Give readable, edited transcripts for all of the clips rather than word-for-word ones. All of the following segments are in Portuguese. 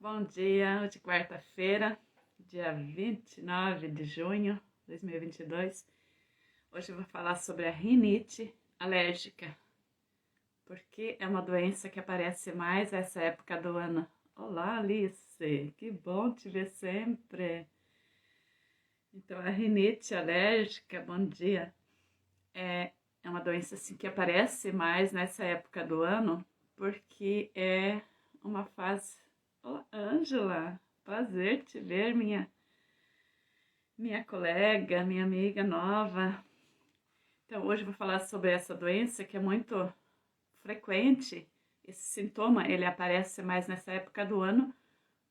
Bom dia, hoje quarta-feira, dia 29 de junho de 2022. Hoje eu vou falar sobre a rinite alérgica, porque é uma doença que aparece mais essa época do ano. Olá, Alice, que bom te ver sempre. Então, a rinite alérgica, bom dia, é uma doença assim, que aparece mais nessa época do ano, porque é uma fase... Olá, Ângela, prazer te ver, minha colega, minha amiga nova. Então, hoje eu vou falar sobre essa doença que é muito frequente. Esse sintoma, ele aparece mais nessa época do ano,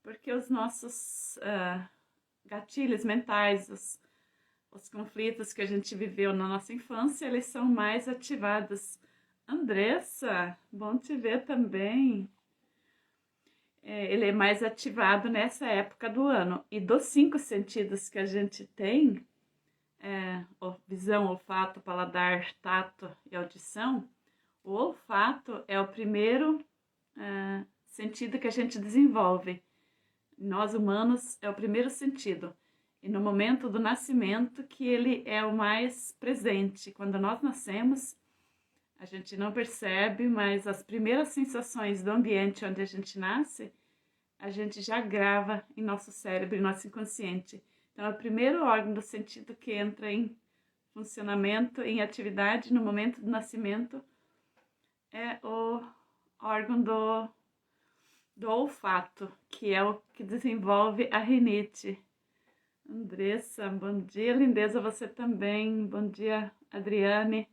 porque os nossos gatilhos mentais, os conflitos que a gente viveu na nossa infância, eles são mais ativados. Andressa, bom te ver também. Ele é mais ativado nessa época do ano. E dos 5 sentidos que a gente tem, visão, olfato, paladar, tato e audição, o olfato é o primeiro sentido que a gente desenvolve. Nós humanos é o primeiro sentido. E no momento do nascimento que ele é o mais presente. Quando nós nascemos, a gente não percebe, mas as primeiras sensações do ambiente onde a gente nasce, a gente já grava em nosso cérebro, em nosso inconsciente. Então, é o primeiro órgão do sentido que entra em funcionamento, em atividade no momento do nascimento, é o órgão do olfato, que é o que desenvolve a rinite. Andressa, bom dia, lindeza, você também. Bom dia, Adriane.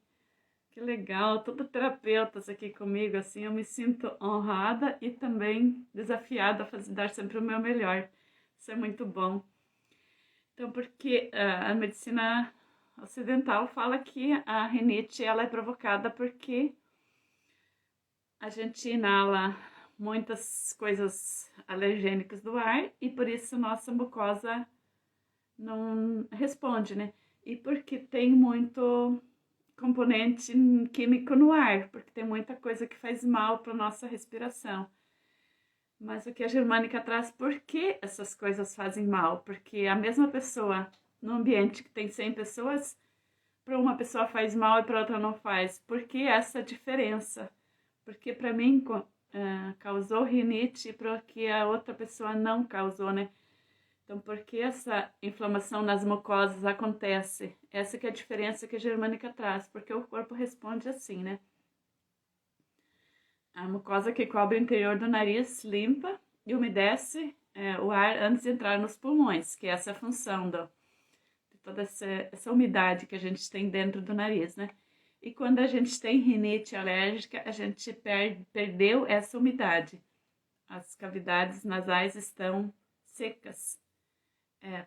Que legal, todos terapeutas aqui comigo, assim, eu me sinto honrada e também desafiada a dar sempre o meu melhor. Isso é muito bom. Então, porque a medicina ocidental fala que a rinite ela é provocada porque a gente inala muitas coisas alergênicas do ar e por isso nossa mucosa não responde, né? E porque tem muito componente químico no ar, porque tem muita coisa que faz mal para nossa respiração. Mas o que a Germânica traz, por que essas coisas fazem mal? Porque a mesma pessoa, no ambiente que tem 100 pessoas, para uma pessoa faz mal e para outra não faz. Por que essa diferença? Porque para mim causou rinite e para que a outra pessoa não causou, né? Então, por que essa inflamação nas mucosas acontece? Essa que é a diferença que a Germânica traz, porque o corpo responde assim, né? A mucosa que cobre o interior do nariz limpa e umedece o ar antes de entrar nos pulmões, que é essa função de toda essa umidade que a gente tem dentro do nariz, né? E quando a gente tem rinite alérgica, a gente perdeu essa umidade. As cavidades nasais estão secas.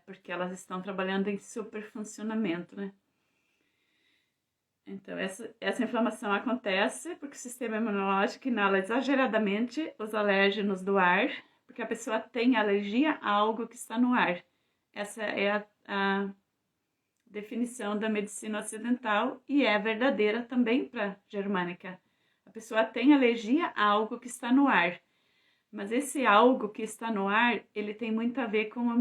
Porque elas estão trabalhando em superfuncionamento, né? Então, essa inflamação acontece porque o sistema imunológico inala exageradamente os alérgenos do ar, porque a pessoa tem alergia a algo que está no ar. Essa é a definição da medicina ocidental e é verdadeira também para a germânica. A pessoa tem alergia a algo que está no ar, mas esse algo que está no ar, ele tem muito a ver com a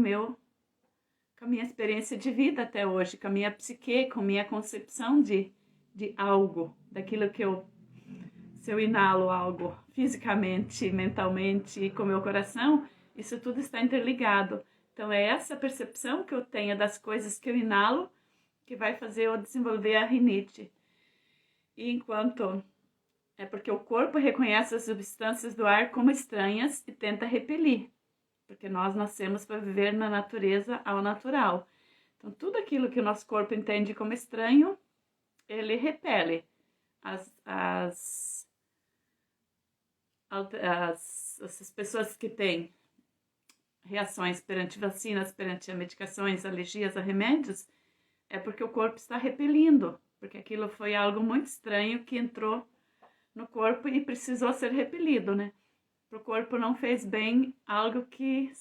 minha experiência de vida até hoje, com a minha psique, com a minha concepção de algo, daquilo que se eu inalo algo fisicamente, mentalmente e com o meu coração, isso tudo está interligado. Então é essa percepção que eu tenho das coisas que eu inalo que vai fazer eu desenvolver a rinite. E enquanto é porque o corpo reconhece as substâncias do ar como estranhas e tenta repelir. Porque nós nascemos para viver na natureza ao natural. Então, tudo aquilo que o nosso corpo entende como estranho, ele repele. Essas pessoas que têm reações perante vacinas, perante medicações, alergias a remédios, é porque o corpo está repelindo, porque aquilo foi algo muito estranho que entrou no corpo e precisou ser repelido, né? O corpo não fez bem algo que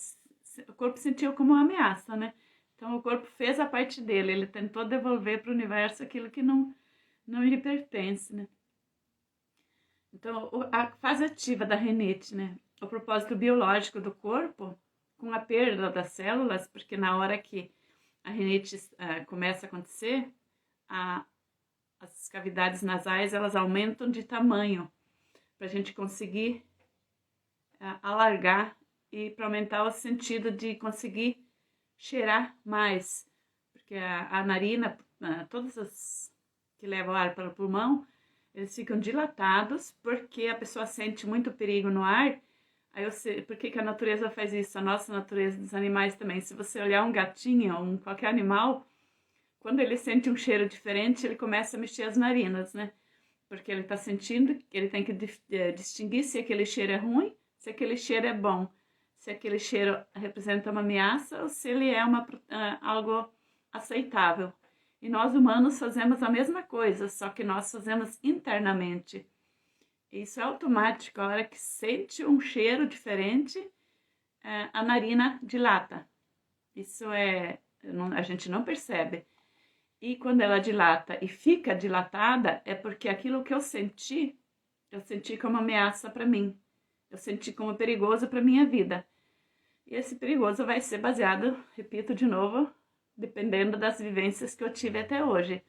o corpo sentiu como uma ameaça, né? Então o corpo fez a parte dele, ele tentou devolver para o universo aquilo que não lhe pertence, né? Então a fase ativa da rinite, né? o propósito biológico do corpo com a perda das células, porque na hora que a rinite começa a acontecer, as cavidades nasais elas aumentam de tamanho para a gente conseguir alargar e para aumentar o sentido de conseguir cheirar mais, porque a narina, todas as que levam ar para o pulmão, eles ficam dilatados porque a pessoa sente muito perigo no ar. Aí por que a natureza faz isso? A nossa natureza dos animais também. Se você olhar um gatinho ou qualquer animal, quando ele sente um cheiro diferente, ele começa a mexer as narinas, né? Porque ele está sentindo, ele tem que distinguir se aquele cheiro é ruim, se aquele cheiro é bom, se aquele cheiro representa uma ameaça ou se ele é algo aceitável. E nós humanos fazemos a mesma coisa, só que nós fazemos internamente. Isso é automático, a hora que sente um cheiro diferente, a narina dilata. Isso a gente não percebe. E quando ela dilata e fica dilatada, é porque aquilo que eu senti como ameaça para mim. Eu senti como perigoso para minha vida. E esse perigoso vai ser baseado, repito de novo, dependendo das vivências que eu tive até hoje.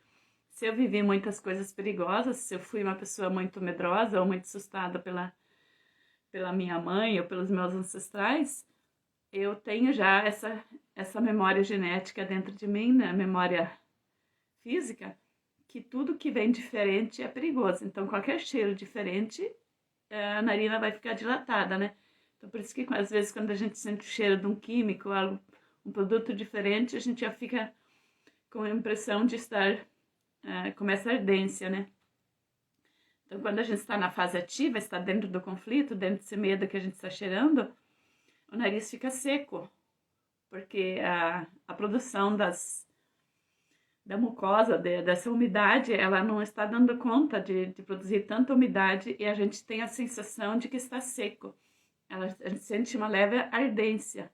Se eu vivi muitas coisas perigosas, se eu fui uma pessoa muito medrosa ou muito assustada pela minha mãe ou pelos meus ancestrais, eu tenho já essa memória genética dentro de mim, né? Memória física, que tudo que vem diferente é perigoso. Então, qualquer cheiro diferente, a narina vai ficar dilatada, né? Então, por isso que às vezes quando a gente sente o cheiro de um químico, um produto diferente, a gente já fica com a impressão de começa a ardência, né? Então, quando a gente está na fase ativa, está dentro do conflito, dentro desse medo que a gente está cheirando, o nariz fica seco, porque a produção da mucosa, dessa umidade, ela não está dando conta de produzir tanta umidade e a gente tem a sensação de que está seco. A gente sente uma leve ardência.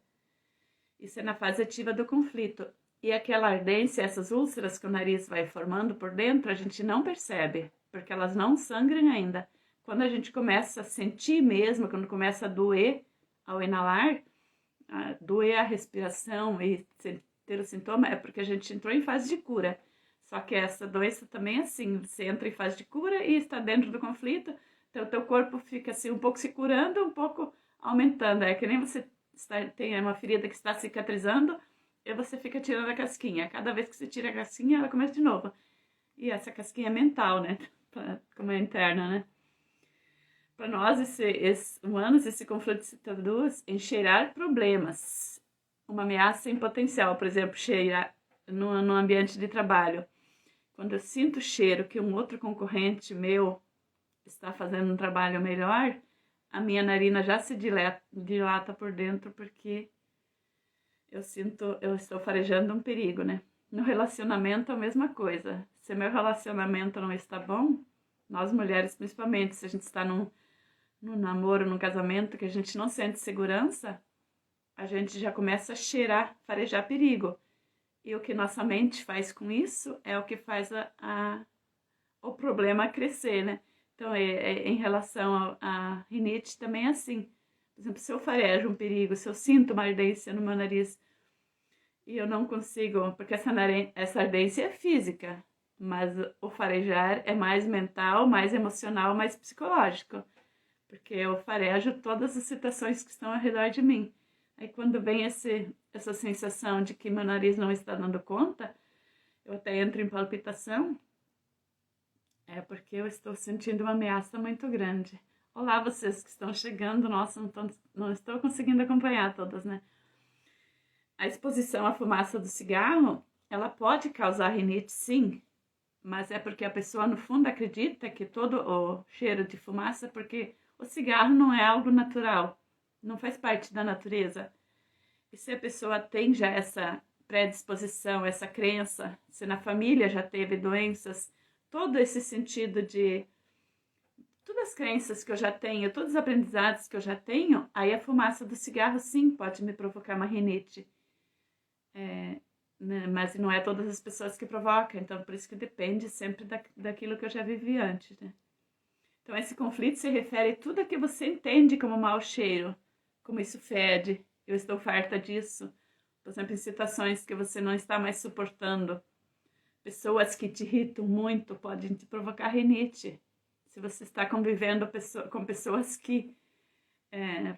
Isso é na fase ativa do conflito. E aquela ardência, essas úlceras que o nariz vai formando por dentro, a gente não percebe, porque elas não sangram ainda. Quando a gente começa a sentir mesmo, quando começa a doer ao inalar, doer a respiração e ter o sintoma, é porque a gente entrou em fase de cura. Só que essa doença também é assim, você entra em fase de cura e está dentro do conflito, então o teu corpo fica assim um pouco se curando, um pouco aumentando. É que nem você tem uma ferida que está cicatrizando e você fica tirando a casquinha. Cada vez que você tira a casquinha, ela começa de novo. E essa casquinha é mental, né? Como é interna, né? Para nós, humanos, esse conflito se traduz em cheirar problemas. Uma ameaça em potencial, por exemplo, cheirar no ambiente de trabalho. Quando eu sinto o cheiro que um outro concorrente meu está fazendo um trabalho melhor, a minha narina já se dilata por dentro porque eu estou farejando um perigo, né? No relacionamento, a mesma coisa. Se meu relacionamento não está bom, nós mulheres principalmente, se a gente está num namoro, num casamento, que a gente não sente segurança, a gente já começa a farejar perigo. E o que nossa mente faz com isso é o que faz o problema crescer, né? Então, em relação à rinite, também é assim. Por exemplo, se eu farejo um perigo, se eu sinto uma ardência no meu nariz e eu não consigo, porque essa ardência é física, mas o farejar é mais mental, mais emocional, mais psicológico, porque eu farejo todas as situações que estão ao redor de mim. Aí quando vem essa sensação de que meu nariz não está dando conta, eu até entro em palpitação, é porque eu estou sentindo uma ameaça muito grande. Olá, vocês que estão chegando, nossa, não estou conseguindo acompanhar todas, né? A exposição à fumaça do cigarro, ela pode causar rinite, sim, mas é porque a pessoa, no fundo, acredita que todo o cheiro de fumaça, porque o cigarro não é algo natural, não faz parte da natureza. E se a pessoa tem já essa predisposição, essa crença, se na família já teve doenças, todo esse sentido de todas as crenças que eu já tenho, todos os aprendizados que eu já tenho, aí a fumaça do cigarro sim pode me provocar uma rinite. Né? Mas não é todas as pessoas que provocam, então por isso que depende sempre daquilo que eu já vivi antes, né? Então, esse conflito se refere a tudo que você entende como mau cheiro, como isso fede, eu estou farta disso. Por exemplo, em situações que você não está mais suportando. Pessoas que te irritam muito podem te provocar rinite. Se você está convivendo com pessoas que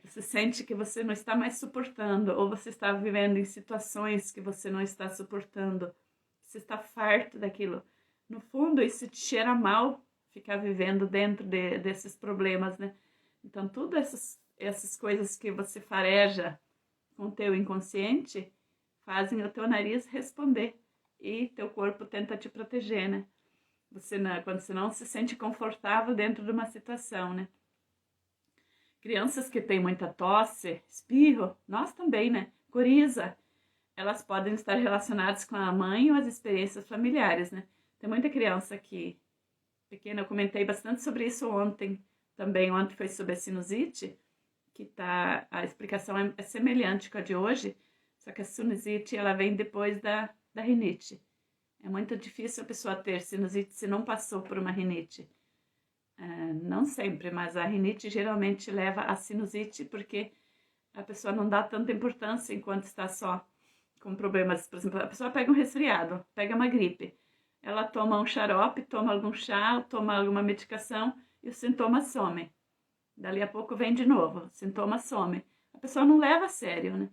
você sente que você não está mais suportando, ou você está vivendo em situações que você não está suportando, você está farto daquilo. No fundo, isso te cheira mal, ficar vivendo dentro desses problemas, né? Então, todas essas coisas que você fareja com o teu inconsciente fazem o teu nariz responder e teu corpo tenta te proteger, né? Quando você não se sente confortável dentro de uma situação, né? Crianças que têm muita tosse, espirro, nós também, né? Coriza, elas podem estar relacionadas com a mãe ou as experiências familiares, né? Tem muita criança que pequena, eu comentei bastante sobre isso ontem, também ontem foi sobre a sinusite, que a explicação é semelhante com a de hoje, só que a sinusite ela vem depois da rinite. É muito difícil a pessoa ter sinusite se não passou por uma rinite. Não sempre, mas a rinite geralmente leva a sinusite porque a pessoa não dá tanta importância enquanto está só com problemas. Por exemplo, a pessoa pega um resfriado, pega uma gripe, ela toma um xarope, toma algum chá, toma alguma medicação e o sintoma some. Dali a pouco vem de novo, o sintoma some. A pessoa não leva a sério, né?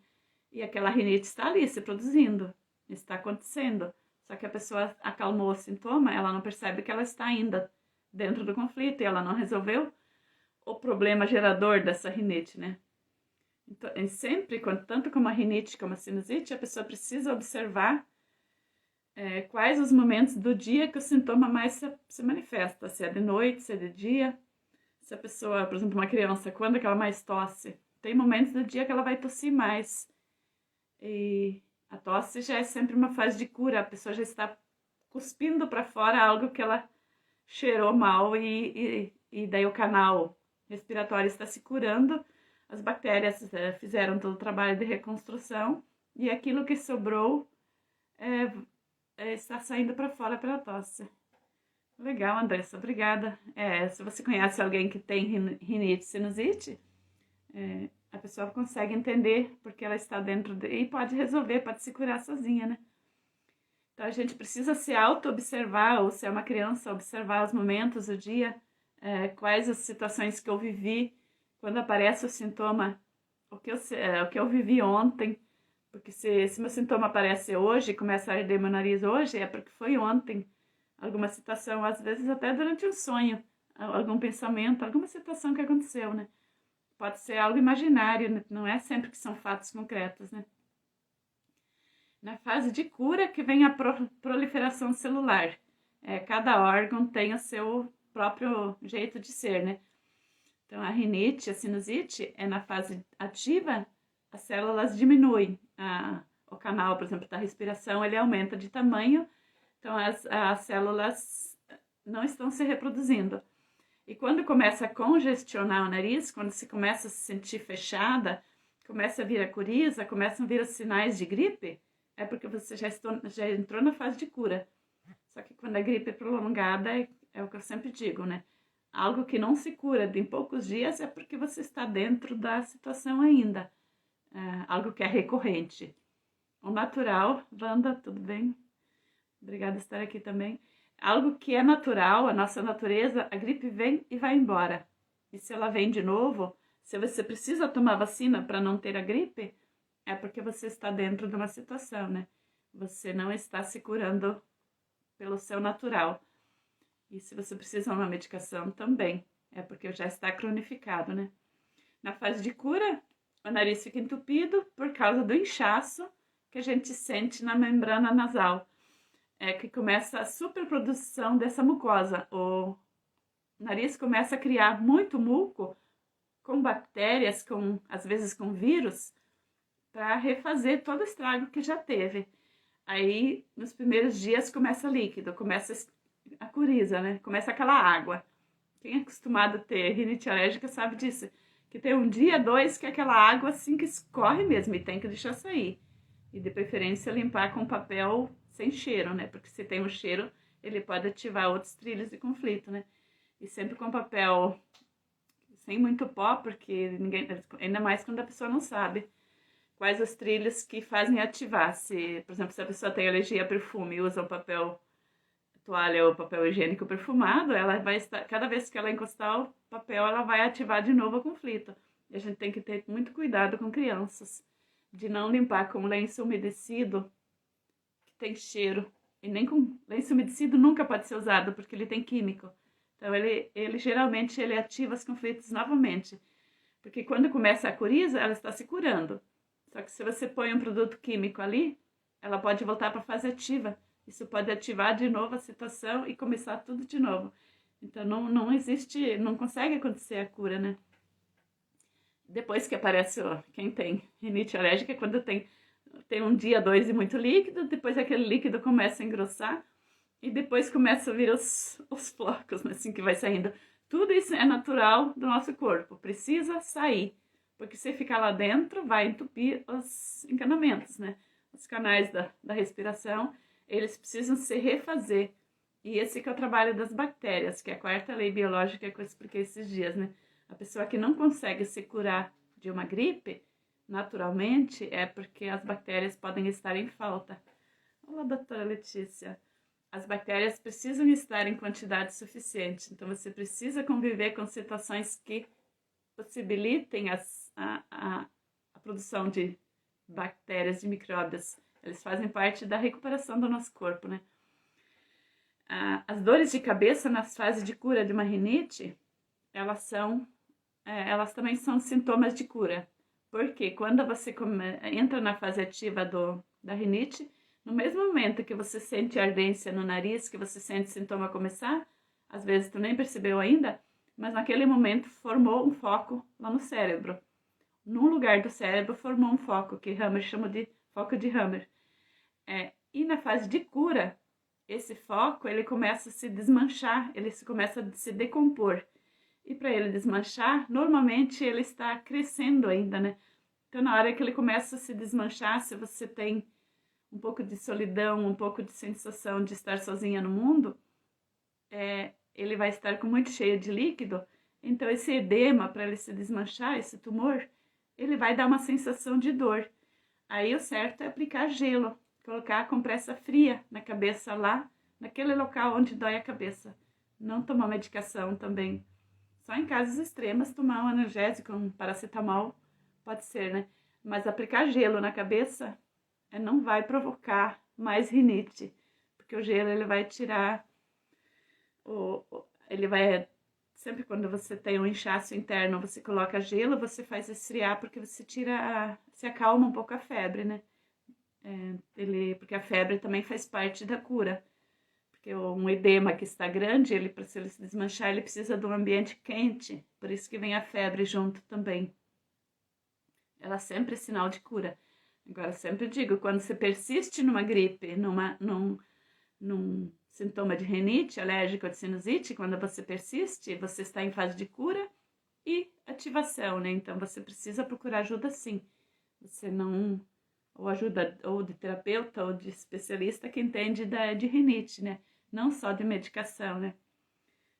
E aquela rinite está ali se produzindo, está acontecendo. Só que a pessoa acalmou o sintoma, ela não percebe que ela está ainda dentro do conflito e ela não resolveu o problema gerador dessa rinite, né? Então, sempre, tanto como a rinite como a sinusite, a pessoa precisa observar quais os momentos do dia que o sintoma mais se manifesta, se é de noite, se é de dia. Se a pessoa, por exemplo, uma criança, quando é que ela mais tosse? Tem momentos do dia que ela vai tossir mais. E a tosse já é sempre uma fase de cura, a pessoa já está cuspindo para fora algo que ela cheirou mal e daí o canal respiratório está se curando, as bactérias fizeram todo o trabalho de reconstrução e aquilo que sobrou está saindo para fora pela tosse. Legal, Andressa, obrigada. Se você conhece alguém que tem rinite, sinusite, a pessoa consegue entender porque ela está dentro e pode resolver, pode se curar sozinha, né? Então a gente precisa se auto-observar, ou se é uma criança, observar os momentos do dia, quais as situações que eu vivi, quando aparece o sintoma, o que eu vivi ontem, porque se meu sintoma aparece hoje, começa a arder meu nariz hoje, é porque foi ontem. Alguma situação, às vezes até durante um sonho, algum pensamento, alguma situação que aconteceu, né? Pode ser algo imaginário, né? Não é sempre que são fatos concretos, né? Na fase de cura que vem a proliferação celular. Cada órgão tem o seu próprio jeito de ser, né? Então, a rinite, a sinusite, na fase ativa, as células diminuem. O canal, por exemplo, da respiração, ele aumenta de tamanho. Então, as células não estão se reproduzindo. E quando começa a congestionar o nariz, quando se começa a se sentir fechada, começa a vir a coriza, começam a vir os sinais de gripe, é porque você já entrou na fase de cura. Só que quando a gripe é prolongada, é o que eu sempre digo, né? Algo que não se cura em poucos dias é porque você está dentro da situação ainda. Algo que é recorrente. O natural, Wanda, tudo bem? Obrigada por estar aqui também. Algo que é natural, a nossa natureza, a gripe vem e vai embora. E se ela vem de novo, se você precisa tomar vacina para não ter a gripe, é porque você está dentro de uma situação, né? Você não está se curando pelo seu natural. E se você precisa de uma medicação também, é porque já está cronificado, né? Na fase de cura, o nariz fica entupido por causa do inchaço que a gente sente na membrana nasal. Que começa a superprodução dessa mucosa. O nariz começa a criar muito muco com bactérias, às vezes com vírus, para refazer todo o estrago que já teve. Aí, nos primeiros dias, começa líquido, começa a coriza, né? Começa aquela água. Quem é acostumado a ter rinite alérgica sabe disso. Que tem um dia, dois, que é aquela água assim que escorre mesmo e tem que deixar sair. E de preferência limpar com papel sem cheiro, né? Porque se tem um cheiro, ele pode ativar outros trilhos de conflito, né? e sempre com papel sem muito pó, porque ninguém, ainda mais quando a pessoa não sabe quais os trilhos que fazem ativar. Se, por exemplo, se a pessoa tem alergia a perfume e usa o papel toalha ou papel higiênico perfumado, ela vai estar, cada vez que ela encostar o papel, ela vai ativar de novo o conflito. E a gente tem que ter muito cuidado com crianças, de não limpar com lenço umedecido, que tem cheiro. E nem com lenço umedecido nunca pode ser usado, porque ele tem químico. Então, ele geralmente ele ativa os conflitos novamente. Porque quando começa a coriza, ela está se curando. Só que se você põe um produto químico ali, ela pode voltar para a fase ativa. Isso pode ativar de novo a situação e começar tudo de novo. Então, não existe, não consegue acontecer a cura, né? Depois que aparece, ó, quem tem rinite alérgica, quando tem um dia, dois e muito líquido, depois aquele líquido começa a engrossar e depois começa a vir os flocos, né, assim que vai saindo. Tudo isso é natural do nosso corpo, precisa sair, porque se ficar lá dentro vai entupir os encanamentos, né? Os canais da respiração, eles precisam se refazer. E esse que é o trabalho das bactérias, que é a quarta lei biológica que eu expliquei esses dias, né? A pessoa que não consegue se curar de uma gripe, naturalmente, é porque as bactérias podem estar em falta. Olá, doutora Letícia. As bactérias precisam estar em quantidade suficiente, então você precisa conviver com situações que possibilitem a produção de bactérias, de micróbios. Eles fazem parte da recuperação do nosso corpo, né? As dores de cabeça nas fases de cura de uma rinite, elas também são sintomas de cura. Porque quando você entra na fase ativa da rinite, no mesmo momento que você sente ardência no nariz, que você sente sintoma começar, às vezes tu nem percebeu ainda, mas naquele momento formou um foco lá no cérebro. Num lugar do cérebro formou um foco, que Hammer chama de foco de Hammer. E na fase de cura, esse foco ele começa a se desmanchar, ele começa a se decompor. E para ele desmanchar, normalmente ele está crescendo ainda, né? Então, na hora que ele começa a se desmanchar, se você tem um pouco de solidão, um pouco de sensação de estar sozinha no mundo, ele vai estar com muito cheio de líquido. Então, esse edema, para ele se desmanchar, esse tumor, ele vai dar uma sensação de dor. Aí, o certo é aplicar gelo, colocar a compressa fria na cabeça lá, naquele local onde dói a cabeça. Não tomar medicação também. Só em casos extremos, tomar um analgésico, um paracetamol, pode ser, né? Mas aplicar gelo na cabeça não vai provocar mais rinite, porque o gelo ele vai tirar, ele vai, sempre quando você tem um inchaço interno, você coloca gelo, você faz esfriar, porque você se acalma um pouco a febre, né? Porque a febre também faz parte da cura. Porque um edema que está grande, para se ele se desmanchar, ele precisa de um ambiente quente. Por isso que vem a febre junto também. Ela sempre é sinal de cura. Agora, eu sempre digo, quando você persiste numa gripe, num sintoma de rinite, alérgico ou de sinusite, quando você persiste, você está em fase de cura e ativação, né? Então, você precisa procurar ajuda sim. Você não... ou ajuda ou de terapeuta ou de especialista que entende de rinite, né? Não só de medicação, né?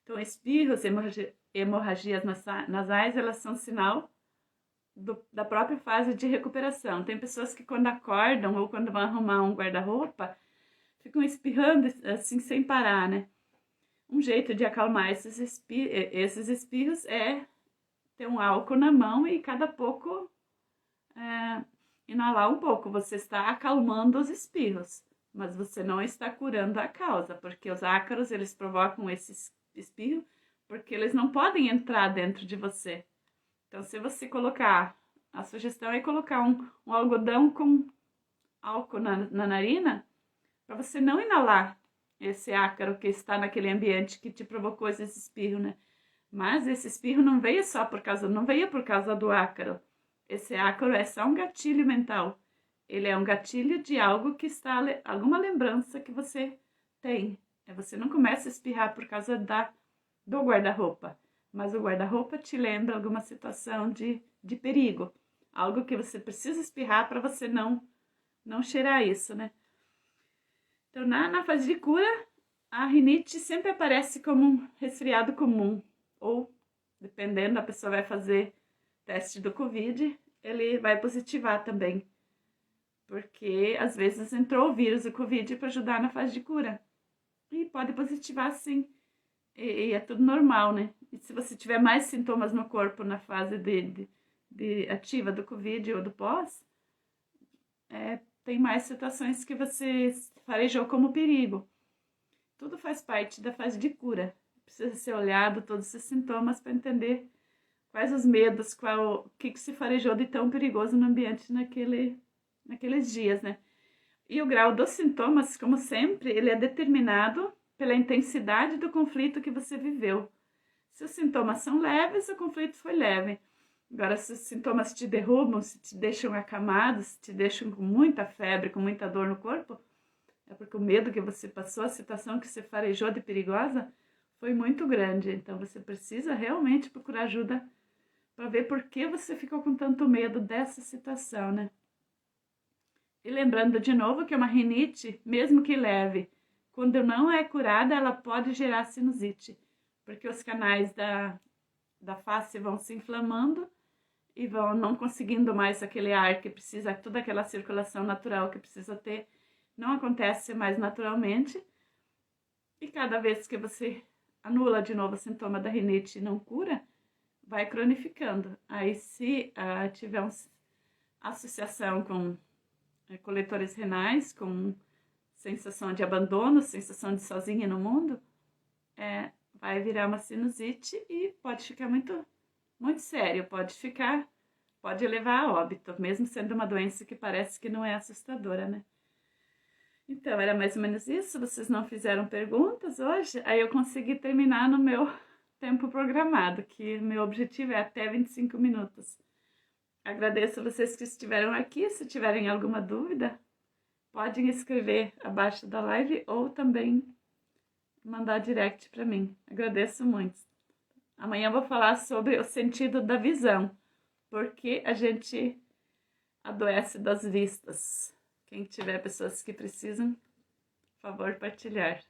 Então, espirros, hemorragias nasais, elas são sinal da própria fase de recuperação. Tem pessoas que quando acordam ou quando vão arrumar um guarda-roupa, ficam espirrando assim sem parar, né? Um jeito de acalmar esses espirros é ter um álcool na mão e cada pouco inalar um pouco. Você está acalmando os espirros, mas você não está curando a causa, porque os ácaros, eles provocam esse espirro porque eles não podem entrar dentro de você. Então, se você colocar, a sugestão é colocar um algodão com álcool na narina, para você não inalar esse ácaro que está naquele ambiente que te provocou esse espirro, né? Mas esse espirro não veio não veio por causa do ácaro. Esse ácaro é só um gatilho mental. Ele é um gatilho de algo que está, alguma lembrança que você tem. Você não começa a espirrar por causa do guarda-roupa, mas o guarda-roupa te lembra alguma situação de perigo. Algo que você precisa espirrar para você não cheirar isso, né? Então, na fase de cura, A rinite sempre aparece como um resfriado comum, ou, dependendo, a pessoa vai fazer teste do Covid, ele vai positivar também, porque às vezes entrou o vírus do Covid para ajudar na fase de cura, e pode positivar sim, e é tudo normal, né? E se você tiver mais sintomas no corpo na fase de ativa do Covid ou do pós, tem mais situações que você farejou como perigo. Tudo faz parte da fase de cura. Precisa ser olhado todos esses sintomas para entender quais os medos, o que se farejou de tão perigoso no ambiente naqueles dias, né? E o grau dos sintomas, como sempre, ele é determinado pela intensidade do conflito que você viveu. Se os sintomas são leves, o conflito foi leve. Agora, se os sintomas te derrubam, se te deixam acamados, se te deixam com muita febre, com muita dor no corpo, é porque o medo que você passou, a situação que você farejou de perigosa, foi muito grande. Então, você precisa realmente procurar ajuda para ver por que você ficou com tanto medo dessa situação, né? E lembrando de novo que uma rinite, mesmo que leve, quando não é curada, ela pode gerar sinusite, porque os canais da face vão se inflamando e vão não conseguindo mais aquele ar que precisa, toda aquela circulação natural que precisa ter, não acontece mais naturalmente. E cada vez que você anula de novo o sintoma da rinite e não cura, vai cronificando. Aí se tiver uma associação com coletores renais, com sensação de abandono, sensação de sozinha no mundo, vai virar uma sinusite e pode ficar muito, muito sério, pode levar a óbito, mesmo sendo uma doença que parece que não é assustadora, né? Então, era mais ou menos isso. Vocês não fizeram perguntas hoje, aí eu consegui terminar no meu tempo programado, que meu objetivo é até 25 minutos. Agradeço a vocês que estiveram aqui. Se tiverem alguma dúvida, podem escrever abaixo da live ou também mandar direct para mim. Agradeço muito. Amanhã eu vou falar sobre o sentido da visão, porque a gente adoece das vistas. Quem tiver pessoas que precisam, por favor, partilhar.